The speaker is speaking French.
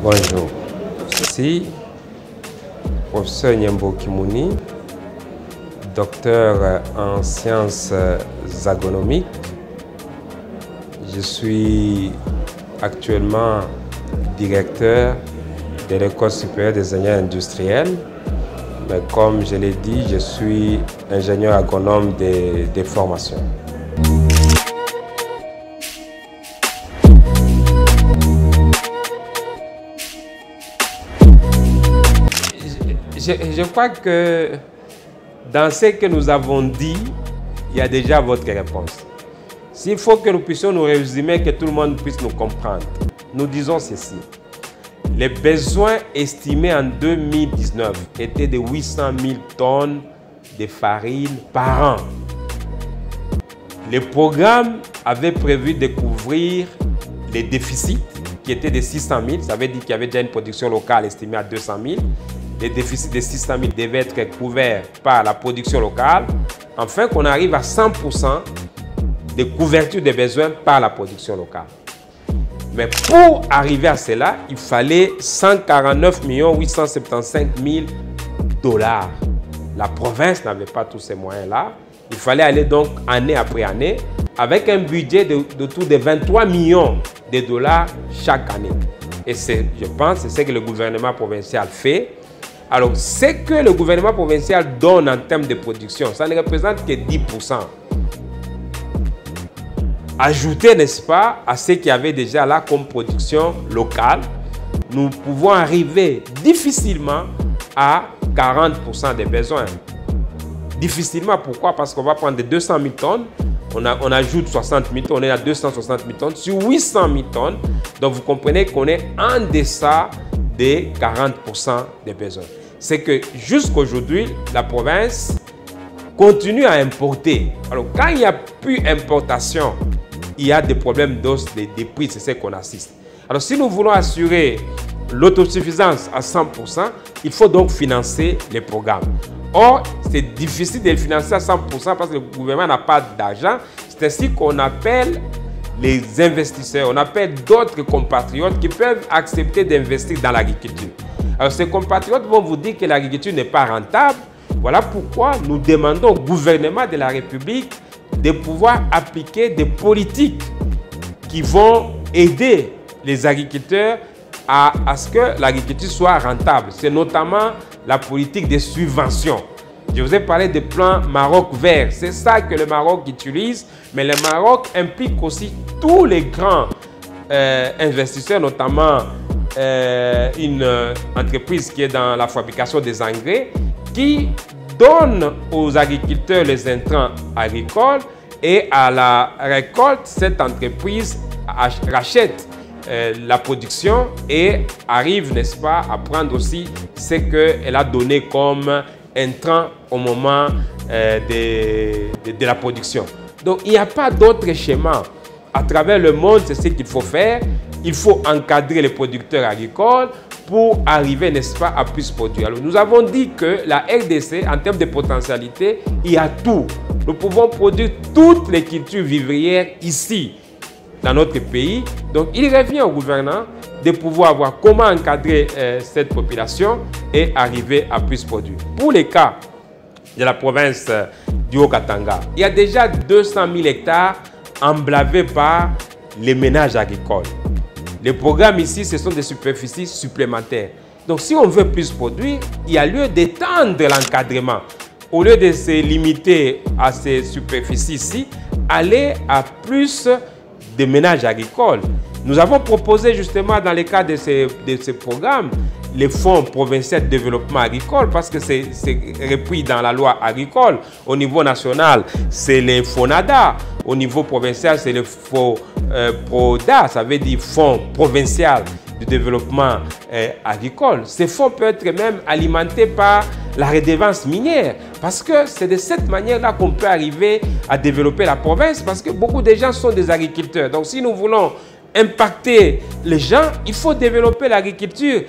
Bonjour, ici professeur Nyembo Kimouni, docteur en sciences agronomiques. Je suis actuellement directeur de l'École supérieure des ingénieurs industriels. Mais comme je l'ai dit, je suis ingénieur agronome de formation. Je crois que dans ce que nous avons dit, il y a déjà votre réponse. S'il faut que nous puissions nous résumer, que tout le monde puisse nous comprendre, nous disons ceci. Les besoins estimés en 2019 étaient de 800 000 tonnes de farine par an. Le programme avait prévu de couvrir les déficits qui étaient de 600 000. Ça veut dire qu'il y avait déjà une production locale estimée à 200 000. Les déficits de 600 000 devaient être couverts par la production locale, afin qu'on arrive à 100% de couverture des besoins par la production locale. Mais pour arriver à cela, il fallait 149 875 000 $. La province n'avait pas tous ces moyens-là. Il fallait aller donc année après année avec un budget d'autour de 23 millions de $ chaque année. Et je pense c'est ce que le gouvernement provincial fait. Alors, ce que le gouvernement provincial donne en termes de production, ça ne représente que 10%. Ajouté, n'est-ce pas, à ce qu'il y avait déjà là comme production locale, nous pouvons arriver difficilement à 40% des besoins. Difficilement, pourquoi? Parce qu'on va prendre 200 000 tonnes, on ajoute 60 000 tonnes, on est à 260 000 tonnes sur 800 000 tonnes. Donc, vous comprenez qu'on est en deçà des 40% des besoins. C'est que jusqu'aujourd'hui, la province continue à importer. Alors, quand il n'y a plus d'importation, il y a des problèmes d'os des prix, c'est ce qu'on assiste. Alors, si nous voulons assurer l'autosuffisance à 100%, il faut donc financer les programmes. Or, c'est difficile de les financer à 100% parce que le gouvernement n'a pas d'argent. C'est ainsi qu'on appelle les investisseurs, on appelle d'autres compatriotes qui peuvent accepter d'investir dans l'agriculture. Alors, ces compatriotes vont vous dire que l'agriculture n'est pas rentable. Voilà pourquoi nous demandons au gouvernement de la République de pouvoir appliquer des politiques qui vont aider les agriculteurs à ce que l'agriculture soit rentable. C'est notamment la politique des subventions. Je vous ai parlé des plans Maroc vert. C'est ça que le Maroc utilise, mais le Maroc implique aussi tous les grands investisseurs, notamment une entreprise qui est dans la fabrication des engrais, qui donne aux agriculteurs les intrants agricoles et à la récolte, cette entreprise rachète la production et arrive, n'est-ce pas, à prendre aussi ce qu'elle a donné comme intrant au moment de la production. Donc, il n'y a pas d'autre schéma. À travers le monde, c'est ce qu'il faut faire. Il faut encadrer les producteurs agricoles pour arriver, n'est-ce pas, à plus produire. Alors, nous avons dit que la RDC, en termes de potentialité, il y a tout. Nous pouvons produire toutes les cultures vivrières ici, dans notre pays. Donc, il revient au gouvernement de pouvoir voir comment encadrer cette population et arriver à plus produire. Pour les cas de la province du Haut-Katanga, il y a déjà 200 000 hectares emblavés par les ménages agricoles. Les programmes ici, ce sont des superficies supplémentaires. Donc, si on veut plus produire, il y a lieu d'étendre l'encadrement. Au lieu de se limiter à ces superficies ici, aller à plus de ménages agricoles. Nous avons proposé justement dans le cadre de ces programmes les fonds provinciaux de développement agricole parce que c'est repris dans la loi agricole. Au niveau national, c'est les FONADA. Au niveau provincial, c'est le PRODA, ça veut dire Fonds provincial de développement agricole. Ces fonds peuvent être même alimentés par la redevance minière parce que c'est de cette manière-là qu'on peut arriver à développer la province parce que beaucoup de gens sont des agriculteurs. Donc si nous voulons impacter les gens, il faut développer l'agriculture.